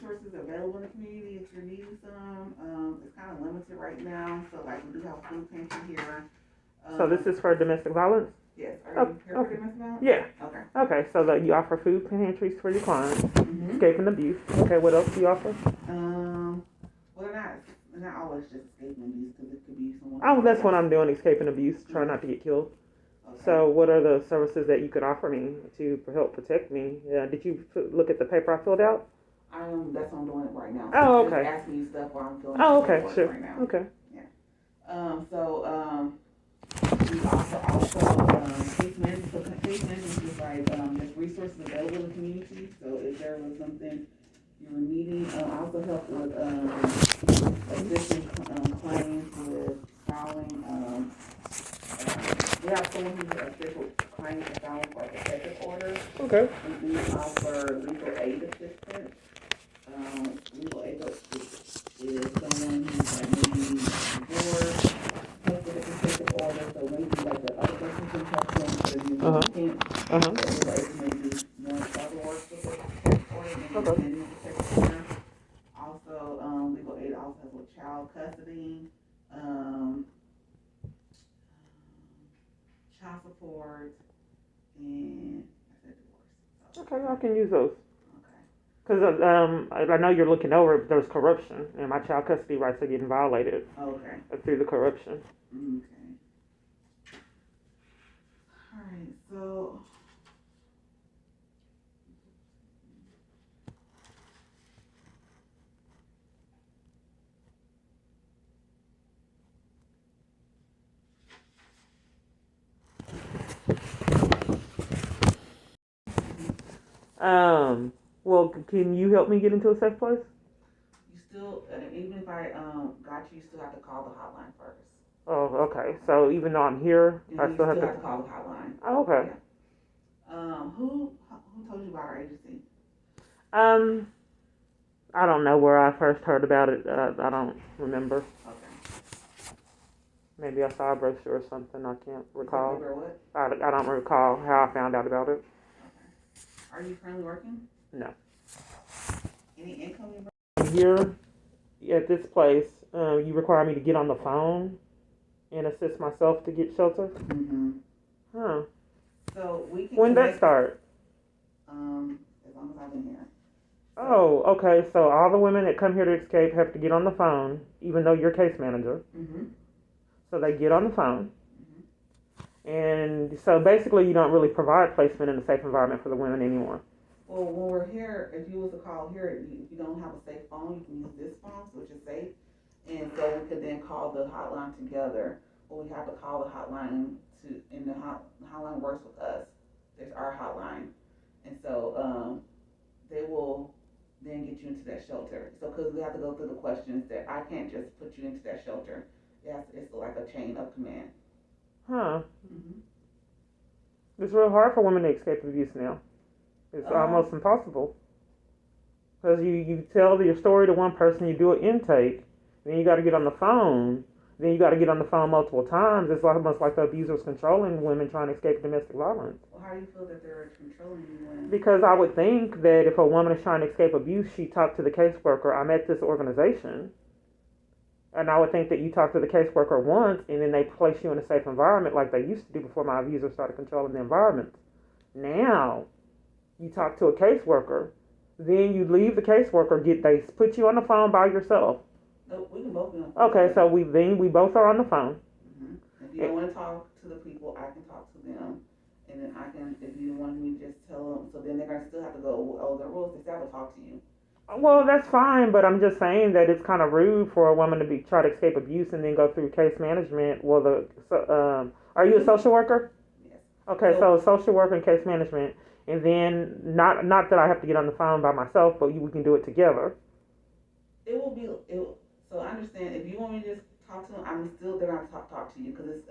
resources available in the community if you're needing some. It's kind of limited right now, so like we do have a food pantry here. So this is for domestic violence? Yes. Are you here for domestic violence? Yeah. Okay. Okay, so that you offer food pantries for your clients, Mm-hmm. escaping abuse. Okay, what else do you offer? Well, they're not always just escaping abuse because it could be someone. Oh, that's what I'm doing, escaping abuse, trying not to get killed. Okay. So what are the services that you could offer me to help protect me? Did you look at the paper I filled out? That's why I'm doing it right now. Oh, okay. Just ask me stuff while I'm filling Oh, out okay, paperwork sure. right now. Okay. Yeah. We also case management. So case management is like there's resources available in the community. So if there was something you were needing, I also help with assisting claims with filing. We have someone who's official claims and filing for a protective order. Okay. We do offer legal aid assistance. Legal aid is someone who's like maybe divorced, help with a protective order, so maybe like the other person can help them because you can't. So legal aid may do more other work with the protective order than the protective order. Also, legal aid also has with child custody, child support, and I said divorce. Okay, I can use those. Okay. Because I know you're looking over if there's corruption, and my child custody rights are getting violated through the corruption. Okay. All right. So. Well, can you help me get into a safe place? You still, even if I got you, you still have to call the hotline first. Oh, okay. So even though I'm here, I still have to call the hotline. Oh, okay. Yeah. Who told you about our agency? I don't know where I first heard about it. I don't remember. Okay. Maybe I saw a brochure or something. I can't recall. What? I don't recall how I found out about it. Okay. Are you currently working? No. Any income? Here at this place, you require me to get on the phone and assist myself to get shelter. Mm-hmm. Huh. So we can. When did that start? As long as I've been here. Oh, okay. So all the women that come here to escape have to get on the phone, even though you're case manager. Mm-hmm. So they get on the phone. Mm-hmm. And so basically you don't really provide placement in a safe environment for the women anymore. Well, when we're here, if you was to call here, if you don't have a safe phone, you can use this phone, which is safe. And so we could then call the hotline together. But we have to call the hotline and the hotline works with us. There's our hotline. And so they will then get you into that shelter. So because we have to go through the questions that I can't just put you into that shelter. It's like a chain of command. Huh. Mm-hmm. It's real hard for women to escape abuse now. It's almost impossible. Because you tell your story to one person, you do an intake, then you got to get on the phone, then you got to get on the phone multiple times. It's almost like the abuser's controlling women trying to escape domestic violence. Well, how do you feel that they're controlling you when? Because I would think that if a woman is trying to escape abuse, she talked to the caseworker. I'm at this organization, and I would think that you talk to the caseworker once, and then they place you in a safe environment like they used to do before my abuser started controlling the environment. Now, you talk to a caseworker, then you leave the caseworker, they put you on the phone by yourself. No, we can both be on the phone. Okay, so we both are on the phone. Mm-hmm. If you don't want to talk to the people, I can talk to them. And then I can, if you want me to just tell them, so then they're going to still have to go, oh, the rules, they still have to talk to you. Well, that's fine, but I'm just saying that it's kind of rude for a woman to try to escape abuse and then go through case management. Well, are you a social worker? Yes. Okay, so social worker and case management. And then, not that I have to get on the phone by myself, but we can do it together. So I understand, if you want me to just talk to them, I'm still going to have to talk to you, because it's...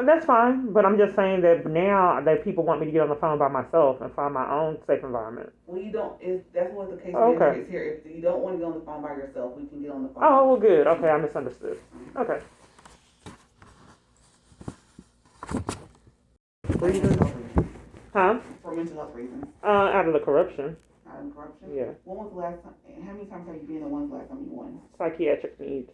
That's fine, but I'm just saying that now that people want me to get on the phone by myself and find my own safe environment. Well, you don't, that's what the case manager is here. If you don't want to get on the phone by yourself, we can get on the phone. Oh, well, good. Okay, I misunderstood. Okay. Reasons? Huh? For mental health reasons. Out of the corruption. Out of fighting corruption. Yeah. When was the last time? How many times have you been? And when's the last time you won? Psychiatric needs.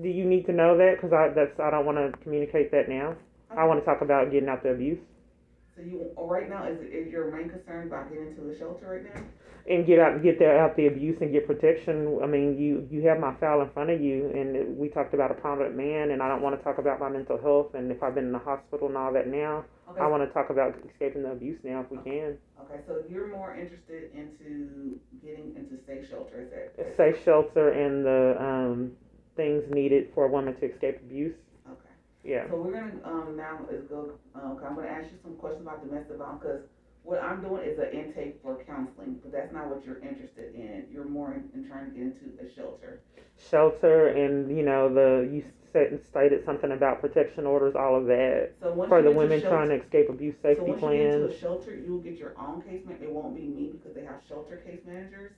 Do you need to know that? Because I don't want to communicate that now. Okay. I want to talk about getting out the abuse So you right now is your main concern about getting into the shelter right now? and get out the abuse and get protection. I mean, you have my file in front of you, and we talked about a prominent man, and I don't want to talk about my mental health and if I've been in the hospital and all that now. Okay. I want to talk about escaping the abuse now if we can. Okay, so you're more interested into getting into safe shelter, is that? A safe shelter and the things needed for a woman to escape abuse. Okay. Yeah. So we're gonna now is go. I'm gonna ask you some questions about domestic violence because what I'm doing is an intake for counseling, but that's not what you're interested in. You're more in trying to get into a shelter. Shelter and you stated something about protection orders, all of that So once for you the get to women shelter, trying to escape abuse safety so once you get into plans. a shelter, you'll get your own case manager. It won't be me because they have shelter case managers.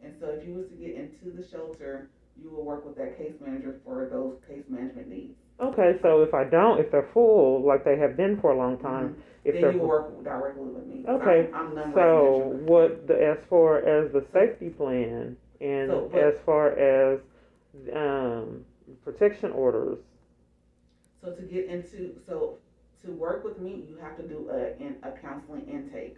And so if you was to get into the shelter, you will work with that case manager for those case management needs. Okay, so if they're full, like they have been for a long time, if Then they're you will work directly with me. Okay, I'm so non-residential. as far as the safety plan and as far as protection orders. So to work with me, you have to do a counseling intake.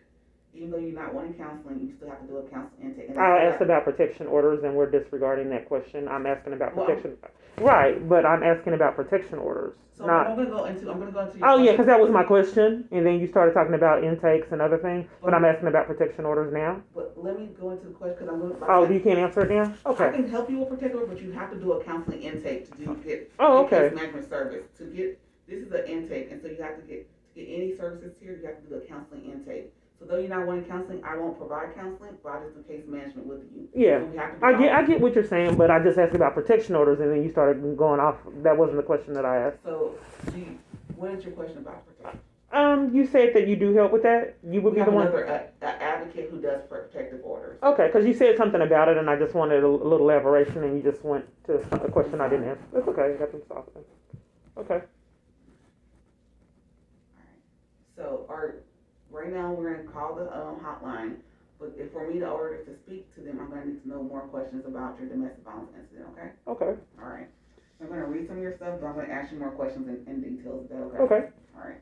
Even though you're not wanting counseling, you still have to do a counseling intake. And I asked about protection orders, and we're disregarding that question. I'm asking about protection. Right, but I'm asking about protection orders. So I'm gonna go into. Oh yeah, because that was my question, and then you started talking about intakes and other things. But I'm asking about protection orders now. But let me go into the question because I'm going to. Oh, you can't answer it now. Okay. I can help you with protection order, but you have to do a counseling intake to get. Okay. Case management service to get. This is an intake, and so you have to get any services here. You have to do a counseling intake. So though you're not wanting counseling, I won't provide counseling, but I just do case management with you. Yeah, So I get what you're saying, but I just asked about protection orders, and then you started going off. That wasn't the question that I asked. So, what is your question about protection? You said that you do help with that. You would We be have the one. another advocate who does protective orders. Okay, because you said something about it, and I just wanted a little elaboration, and you just went to a question I didn't answer. That's okay. Got them soft. Okay. All right. So, right now we're gonna call the hotline, but for me to order to speak to them, I'm gonna need to know more questions about your domestic violence incident. Okay. Okay. All right. I'm gonna read some of your stuff, but I'm gonna ask you more questions in details. Is that okay? Okay. All right.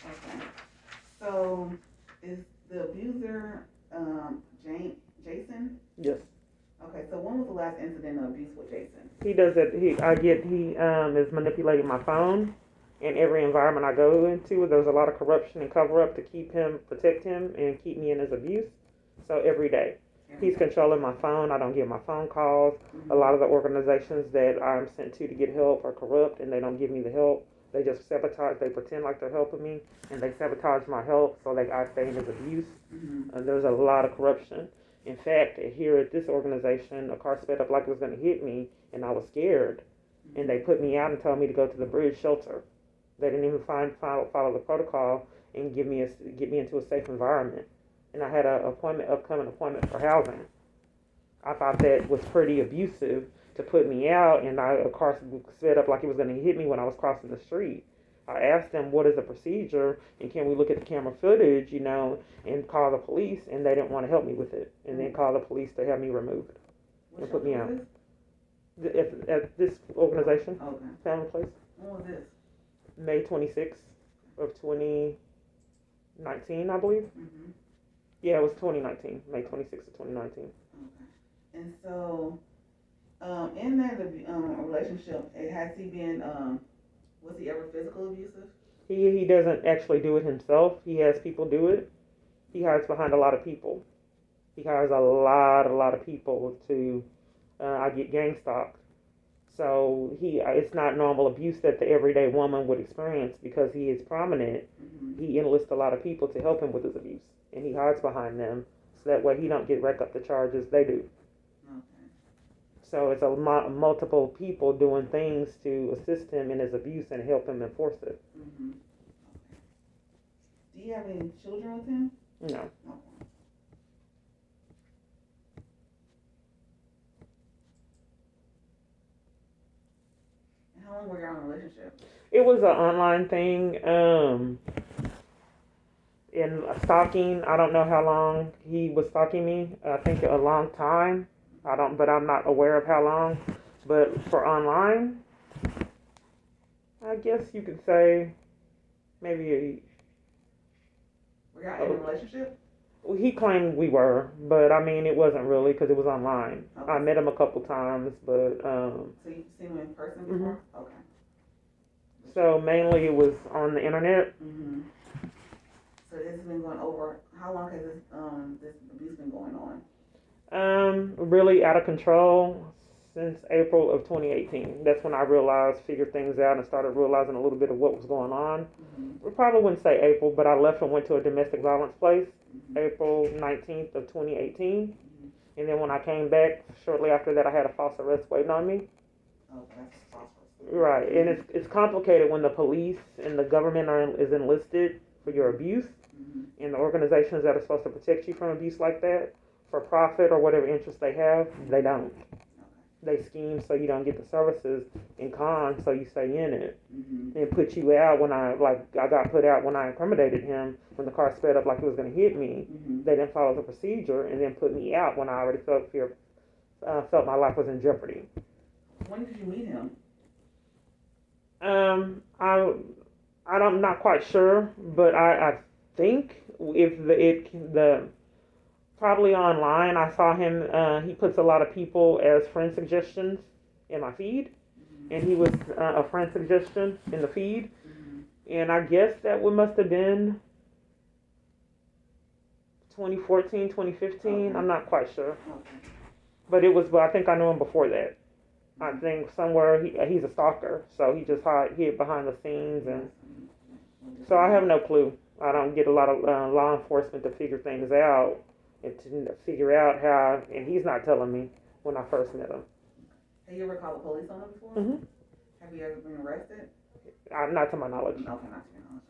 Okay. So, is the abuser Jason? Yes. Okay. So, when was the last incident of abuse with Jason? He does it. He is manipulating my phone. In every environment I go into, there's a lot of corruption and cover up to protect him, and keep me in his abuse. So every day, he's controlling my phone. I don't get my phone calls. Mm-hmm. A lot of the organizations that I'm sent to get help are corrupt, and they don't give me the help. They just sabotage. They pretend like they're helping me, and they sabotage my help so I stay in his abuse. Mm-hmm. There's a lot of corruption. In fact, here at this organization, a car sped up like it was going to hit me, and I was scared. Mm-hmm. And they put me out and told me to go to the bridge shelter. They didn't even follow the protocol and get me into a safe environment. And I had an upcoming appointment for housing. I thought that was pretty abusive to put me out, and a car sped up like it was going to hit me when I was crossing the street. I asked them what is the procedure and can we look at the camera footage, and call the police, and they didn't want to help me with it, and then call the police to have me removed and put me out. At this organization, Okay. Family Place, When was this? May 26th of 2019, I believe. Mm-hmm. Yeah, it was 2019, May 26th of 2019. Okay. And so, in that relationship, has he been, was he ever physical abusive? He doesn't actually do it himself. He has people do it. He hides behind a lot of people. He hires a lot of people to. I get gang stalked. So it's not normal abuse that the everyday woman would experience because he is prominent. Mm-hmm. He enlists a lot of people to help him with his abuse, and he hides behind them so that way he don't get racked up the charges they do. Okay. So it's multiple people doing things to assist him in his abuse and help him enforce it. Mm-hmm. Okay. Do you have any children with him? No. Okay. And how long were you in a relationship? It was an online thing. In stalking, I don't know how long he was stalking me. I think a long time. But I'm not aware of how long. But for online, I guess you could say maybe Were y'all in a relationship? he claimed we were, but I mean it wasn't really because it was online. Okay. I met him a couple times, but So you've seen him in person before? Mhm. Okay. so mainly it was on the internet. Mm-hmm. So this has been going over. How long has this abuse been going on? Really out of control since April of 2018. That's when I figured things out, and started realizing a little bit of what was going on. Mm-hmm. We probably wouldn't say April, but I left and went to a domestic violence place, Mm-hmm. April 19th of 2018. Mm-hmm. And then when I came back, shortly after that, I had a false arrest waiting on me. Oh, that's phosphorus. Right, and it's complicated when the police and the government is enlisted for your abuse, Mm-hmm. and the organizations that are supposed to protect you from abuse like that, for profit or whatever interest they have, they don't. They scheme so you don't get the services, and con so you stay in it, Mm-hmm. and put you out when I got put out when I incriminated him when the car sped up like it was going to hit me. Mm-hmm. They didn't follow the procedure and then put me out when I already felt my life was in jeopardy. When did you meet him? I'm not quite sure, but I think if the probably online I saw him. He puts a lot of people as friend suggestions in my feed, Mm-hmm. and he was a friend suggestion in the feed, Mm-hmm. and I guess that must have been 2014, 2015. Okay. I'm not quite sure, Okay. but it was. But I think I knew him before that. I think somewhere he's a stalker, so he just hid behind the scenes, and so I have no clue. I don't get a lot of law enforcement to figure things out and to figure out how. And he's not telling me when I first met him. Have you ever called the police on him before? Mm-hmm. Have you ever been arrested? Not to my knowledge, Okay, not to your knowledge.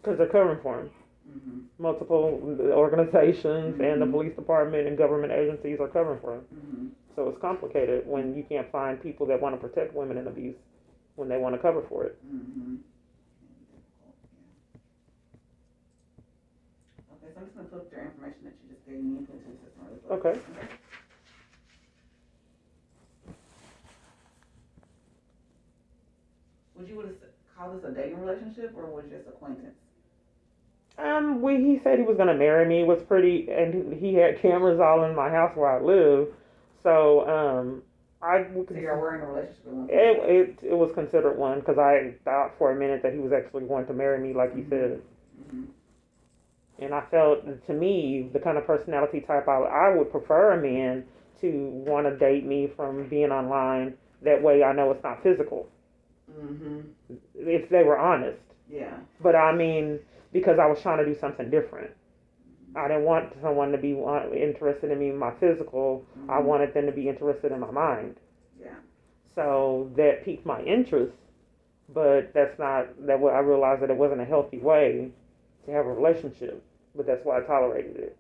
because they're covering for him. Okay. Mm-hmm. Multiple organizations and the Mhm. police department and government agencies are covering for him. Mm-hmm. So it's complicated when you can't find people that want to protect women in abuse when they want to cover for it. Mm-hmm. Okay, so I'm just gonna put your information that you just gave me into the system really quick. Okay. Would you call this a dating relationship or was it just acquaintance? He said he was gonna marry me. It was pretty, and he had cameras all in my house where I live. So, So you're in a relationship with one person? it was considered one because I thought for a minute that he was actually going to marry me, like he said. Mm-hmm. And I felt, to me, the kind of personality type I would prefer a man to want to date me from being online. That way, I know it's not physical. Mm-hmm. If they were honest. Yeah. But I mean, because I was trying to do something different. I didn't want someone to be interested in me in my physical. Mm-hmm. I wanted them to be interested in my mind. Yeah. So that piqued my interest. But that's not that. I realized that it wasn't a healthy way to have a relationship. But that's why I tolerated it.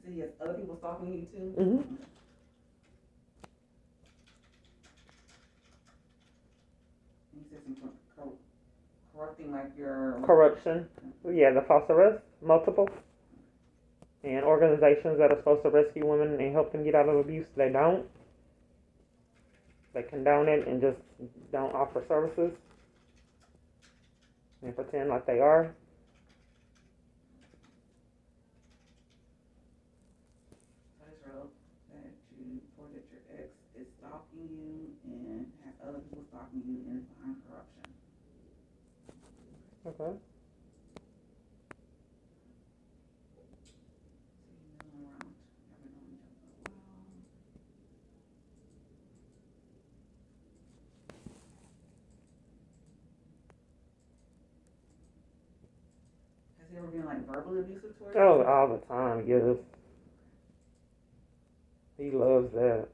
See, if other people stalking you too? Mm-hmm. You said some corrupting, like your. Corruption. Yeah, the false arrest, multiple. And organizations that are supposed to rescue women and help them get out of abuse, they don't. They condone it and just don't offer services and pretend like they are. I just wrote that you report that your ex is stalking you and has other people stalking you and is behind corruption. Okay. So you know around. Y'all been knowing each other for a while. Has he ever been like verbally abusive towards you? Oh, all the time, yes. He loves that.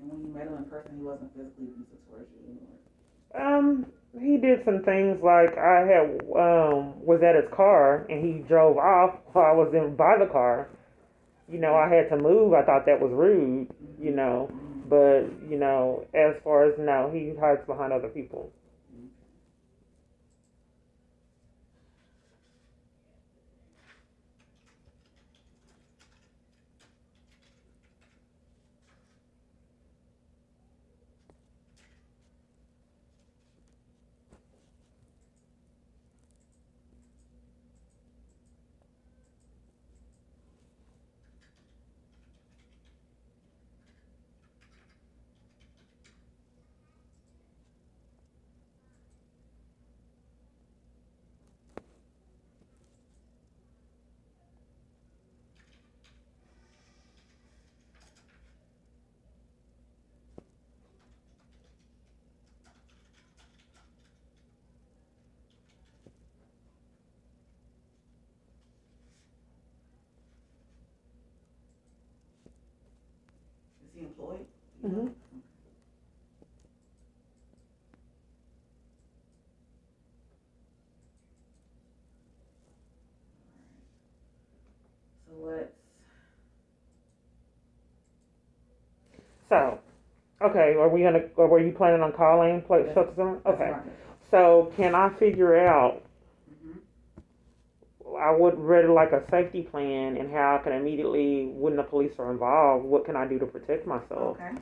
And when you met him in person, he wasn't physically abusive towards you. He did some things like I had was at his car and he drove off while I was in by the car. You know, I had to move. I thought that was rude. Mm-hmm. You know, Mm-hmm. but you know, as far as no, he hides behind other people. Is he employed? Mm-hmm. So let's. So, okay, were you planning on calling place That's- shelter zone? that's Okay. right. So, can I figure out? Mm-hmm. I would really like a safety plan and how I can immediately, when the police are involved, what can I do to protect myself? Okay.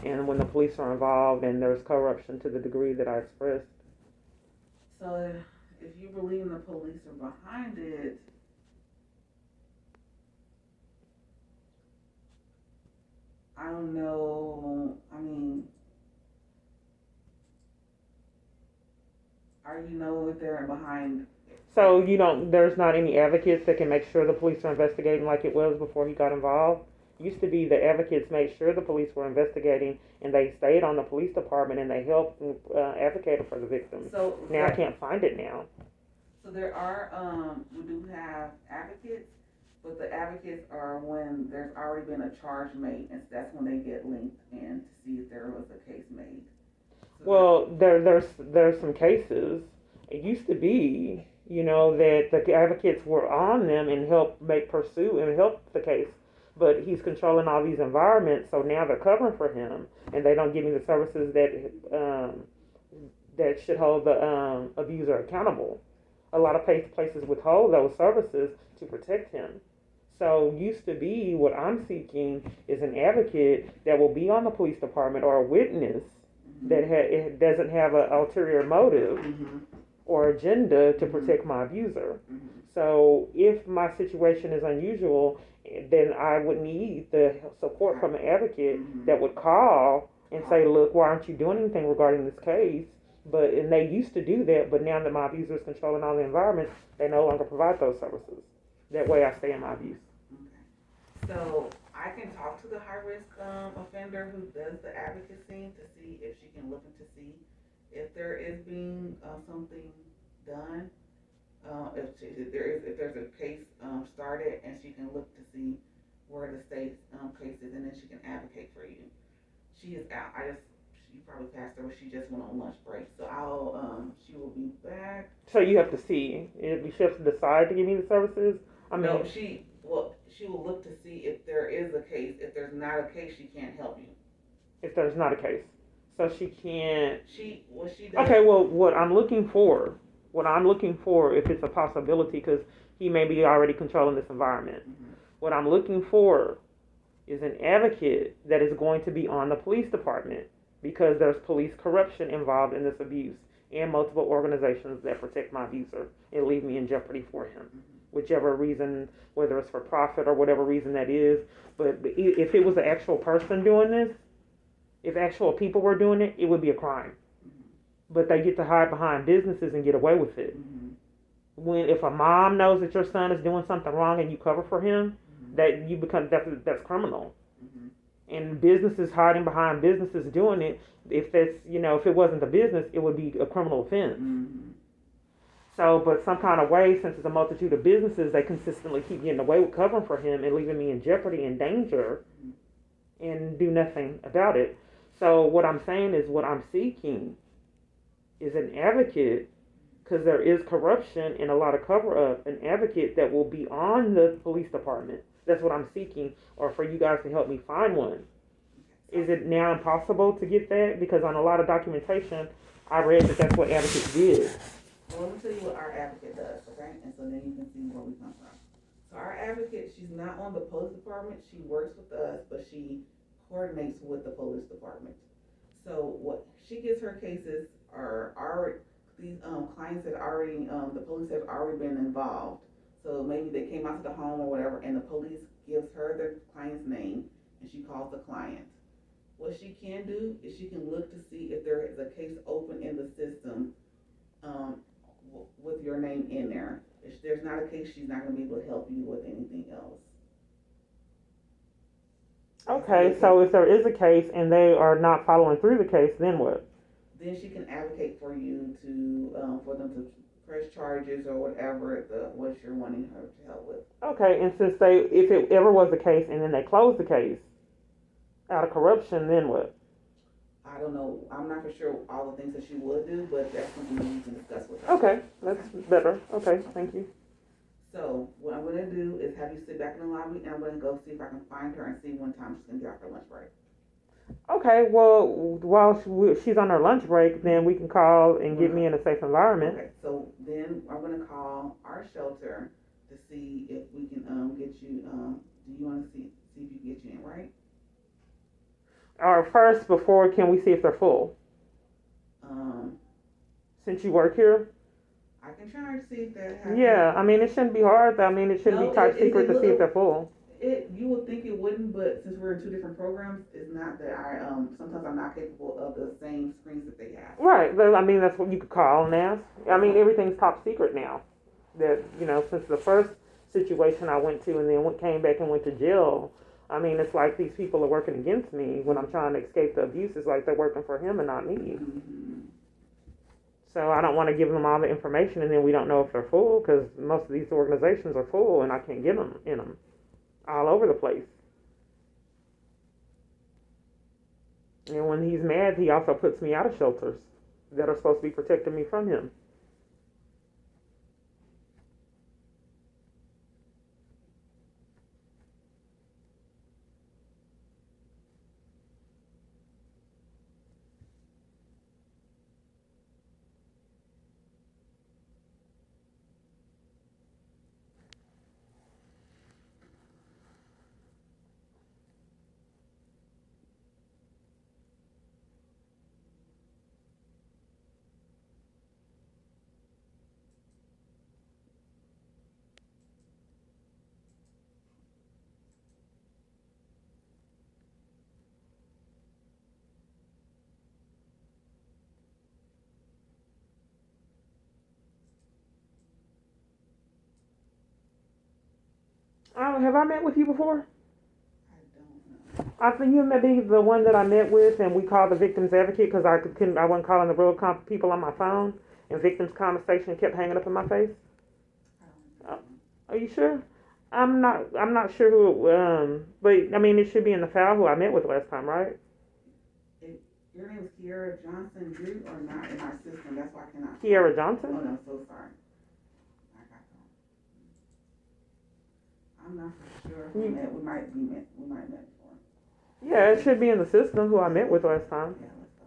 And when the police are involved and there's corruption to the degree that I expressed. So if you believe the police are behind it, I don't know. I mean, you know if they're behind? So there's not any advocates that can make sure the police are investigating like it was before he got involved? Used to be the advocates made sure the police were investigating and they stayed on the police department and they helped advocate for the victims. So Now I can't find it now. So there are, we do have advocates, but the advocates are when there's already been a charge made, and that's when they get linked in to see if there was a case made. So Well, there's some cases. It used to be, that the advocates were on them and help pursue and help the case. But he's controlling all these environments, so now they're covering for him, and they don't give me the services that should hold the abuser accountable. A lot of places withhold those services to protect him. So used to be what I'm seeking is an advocate that will be on the police department or a witness that it doesn't have an ulterior motive or agenda to protect my abuser. So if my situation is unusual, then I would need the support from an advocate that would call and say, look, why aren't you doing anything regarding this case? And they used to do that, but now that my abuser is controlling all the environment, they no longer provide those services. That way I stay in my abuse. Okay. So I can talk to the high risk offender who does the advocacy to see if she can look into see if there is being something done. If there's a case started, and she can look to see where the state's case is, and then she can advocate for you. She is out. She probably passed her, but she just went on lunch break. So she will be back. So you have to see if she has to decide to give me the services. I mean, No, she will look to see if there is a case. If there's not a case, she can't help you. if there's not a case, so she can't. She does. Okay, well, what I'm looking for, if it's a possibility, because he may be already controlling this environment. Mm-hmm. What I'm looking for is an advocate that is going to be on the police department because there's police corruption involved in this abuse and multiple organizations that protect my abuser and leave me in jeopardy for him. Mm-hmm. Whichever reason, whether it's for profit or whatever reason that is. But if it was an actual person doing this, if actual people were doing it, it would be a crime. Mm-hmm. But they get to hide behind businesses and get away with it. Mm-hmm. If a mom knows that your son is doing something wrong and you cover for him, Mm-hmm. that you become that's criminal. Mm-hmm. And businesses hiding behind businesses doing it, if it wasn't a business, it would be a criminal offense. Mm-hmm. So, but some kind of way, since it's a multitude of businesses, they consistently keep getting away with covering for him and leaving me in jeopardy and danger, and do nothing about it. So what I'm saying is, what I'm seeking is an advocate, because there is corruption and a lot of cover-up, an advocate that will be on the police department. That's what I'm seeking, or for you guys to help me find one. Is it now impossible to get that? Because on a lot of documentation, I read that that's what advocates did. Well, let me tell you what our advocate does, okay? And so then you can see where we come from. So our advocate, she's not on the police department. She works with us, but she coordinates with the police department. So what she gets her cases are already, these clients had already, the police have already been involved. So maybe they came out to the home or whatever, and the police gives her the client's name, and she calls the client. What she can do is she can look to see if there is a case open in the system with your name in there. If there's not a case, she's not going to be able to help you with anything else. Okay, so if there is a case and they are not following through the case, then what? Then she can advocate for you to for them to press charges or whatever what you're wanting her to help with. Okay, and if it ever was the case and then they close the case out of corruption, then what? I don't know. I'm not for sure all the things that she would do, but that's something you can discuss with her. Okay, that's better. Okay, thank you. So what I'm going to do is have you sit back in the lobby, and I'm going to go see if I can find her and see when time she's going to get off her lunch break. Okay, well, while she's on her lunch break, then we can call and get me in a safe environment. Okay, so then I'm going to call our shelter to see if we can get you, do you want to see if you can get you in, right? Or first, before, can we see if they're full? Since you work here? I can try to see if they're happy. Yeah, I mean, it shouldn't be hard. I mean, it shouldn't be top secret to see if they're full. You would think it wouldn't, but since we're in two different programs, it's not that sometimes I'm not capable of the same screens that they have. Right, I mean, that's what you could call and ask. I mean, everything's top secret now. That, since the first situation I went to and then came back and went to jail, I mean, it's like these people are working against me when I'm trying to escape the abuse. It's like they're working for him and not me. Mm-hmm. So I don't want to give them all the information and then we don't know if they're full, because most of these organizations are full and I can't get them in them all over the place. And when he's mad, he also puts me out of shelters that are supposed to be protecting me from him. Have I met with you before? I don't know. I think you may be the one that I met with, and we called the victim's advocate because I wasn't calling the real people on my phone, and victim's conversation kept hanging up in my face. Are you sure? I'm not sure who. But I mean, it should be in the file who I met with last time, right? Your name is Kiara Johnson. You are not in our system. That's why I cannot. Kiara Oh Johnson? no, so sorry. I got that. I'm not for sure. We might met before. Yeah, it should be in the system who I met with last time. Yeah, let's go.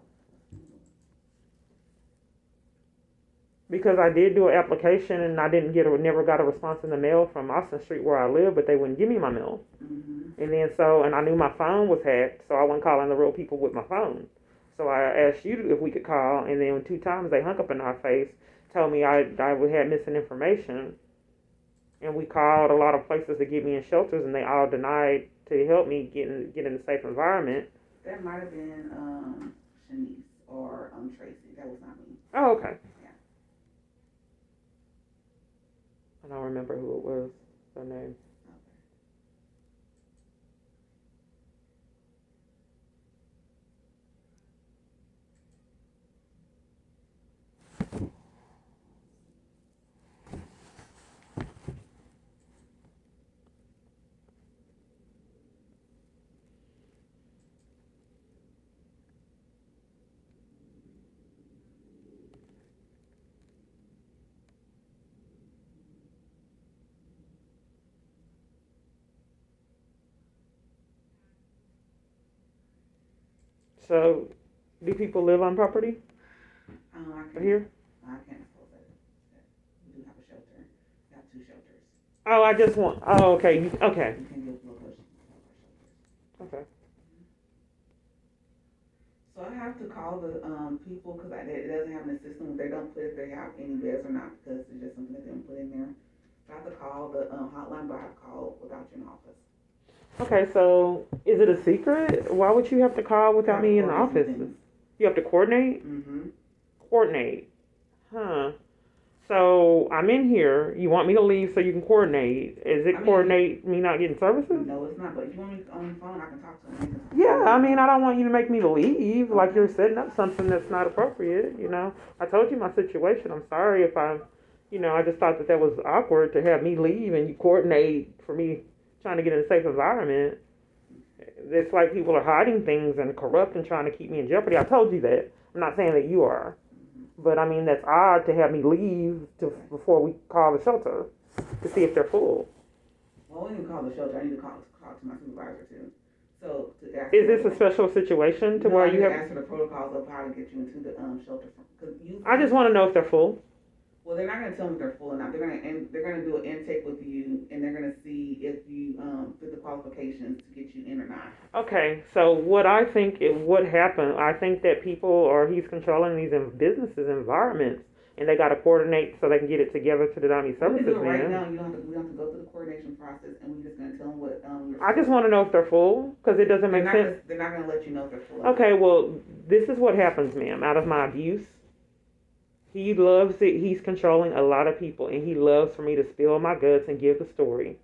Because I did do an application and I never got a response in the mail from Austin Street where I live, but they wouldn't give me my mail. Mm-hmm. And then and I knew my phone was hacked, so I wasn't calling the real people with my phone. So I asked you if we could call, and then 2 times they hung up in our face, told me I had missing information. And we called a lot of places to get me in shelters, and they all denied to help me get in a safe environment. That might have been Shanice or Tracy. That was not me. Oh, okay. Yeah. I don't remember who it was, their name. So, do people live on property I can't. here? I can't disclose that. We do have a shelter. We have 2 shelters. Oh, I just want. Oh, okay. Okay. You can give location. Okay. So I have to call the people because it doesn't have in the system. They don't put if they have any beds or not because it's just something that they don't put in there. So I have to call the hotline, but I have called without you in the office. Okay, so is it a secret? Why would you have to call without me in the office? You have to coordinate? Mm-hmm. Coordinate. Huh. So I'm in here. You want me to leave so you can coordinate. Is it coordinate me not getting services? No, it's not. But if you want me on the phone, I can talk to them. Yeah, I mean, I don't want you to make me leave like you're setting up something that's not appropriate, you know. I told you my situation. I'm sorry if I just thought that was awkward to have me leave and you coordinate for me trying to get in a safe environment. It's like people are hiding things and corrupt and trying to keep me in jeopardy. I told you that. I'm not saying that you are. But, I mean, that's odd to have me leave before we call the shelter to see if they're full. Well, we didn't call the shelter. I need to talk to my supervisor, too. So, to ask is this a special situation to where you have... I ask for the protocols of how to get you into the shelter. I just want to know if they're full. Well, they're not going to tell me if they're full or not. They're going to do an intake with you, and they're going to see if you fit the qualifications to get you in or not. Okay, so what I think would happen, I think that he's controlling these businesses environments, and they got to coordinate so they can get it together to the Army services. We can do it right now. We don't have to go through the coordination process, and we're just going to tell them what. I just want to know if they're full, because it doesn't make sense. They're not going to let you know if they're full. Okay, well, this is what happens, ma'am. Out of my abuse, he loves it. He's controlling a lot of people, and he loves for me to spill my guts and give the story,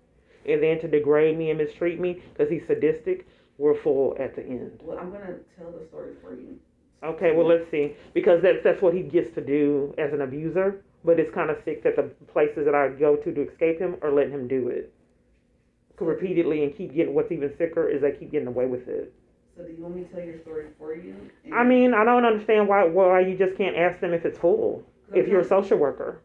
and then to degrade me and mistreat me because he's sadistic. We're full at the end. Well, I'm gonna tell the story for you. Okay, well, let's see, because that's what he gets to do as an abuser. But it's kind of sick that the places that I go to escape him are letting him do it repeatedly, and keep getting. What's even sicker is they keep getting away with it. So do you want me to tell your story for you? I mean, I don't understand why you just can't ask them if it's full. If you're a social worker,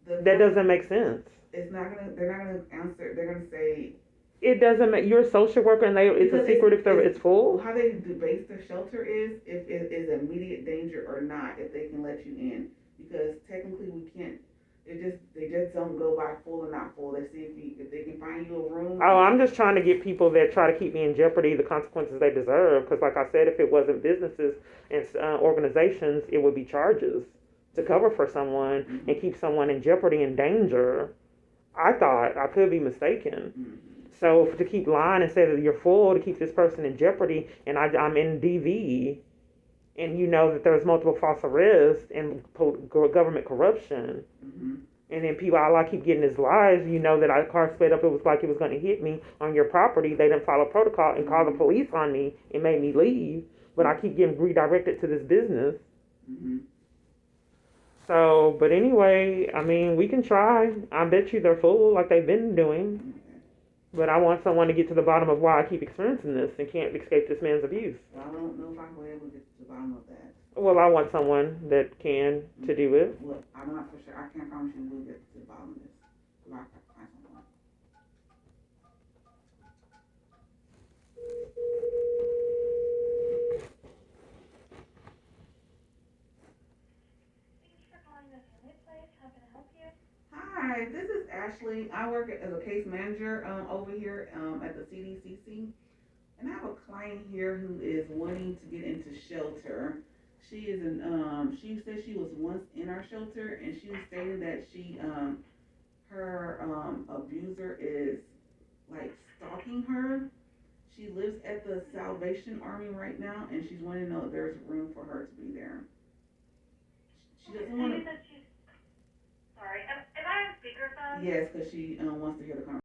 that doesn't make sense. They're not gonna answer. They're gonna say. It doesn't make. You're a social worker, and it's a secret if it's full. How they base their shelter is if it is immediate danger or not. If they can let you in, because technically we can't. They just don't go by full or not full. They see if they can find you a room. Oh, I'm just trying to get people that try to keep me in jeopardy the consequences they deserve. Because, like I said, if it wasn't businesses and organizations, it would be charges to cover for someone and keep someone in jeopardy and danger. I thought I could be mistaken. Mm-hmm. So to keep lying and say that you're full to keep this person in jeopardy, and I'm in DV, and you know that there's multiple false arrests and government corruption, mm-hmm. and then all I keep getting is lies. You know that our car sped up. It was like it was going to hit me on your property. They didn't follow protocol and call the police on me and made me leave. But I keep getting redirected to this business. Mm-hmm. So, but anyway, I mean, we can try. I bet you they're full like they've been doing. But I want someone to get to the bottom of why I keep experiencing this and can't escape this man's abuse. Well, I don't know if I will be able to get to the bottom of that. Well, I want someone that can to do it. Well, I'm not for sure. I can't promise you we'll get to the bottom of this. But I can find someone. Hi, this is Ashley. I work as a case manager over here at the CDCC. And I have a client here who is wanting to get into shelter. She is she said she was once in our shelter, and she was stating that her abuser is like stalking her. She lives at the Salvation Army right now, and she's wanting to know if there's room for her to be there. She doesn't want to. Sorry, am I on speakerphone? Yes, because she wants to hear the conversation.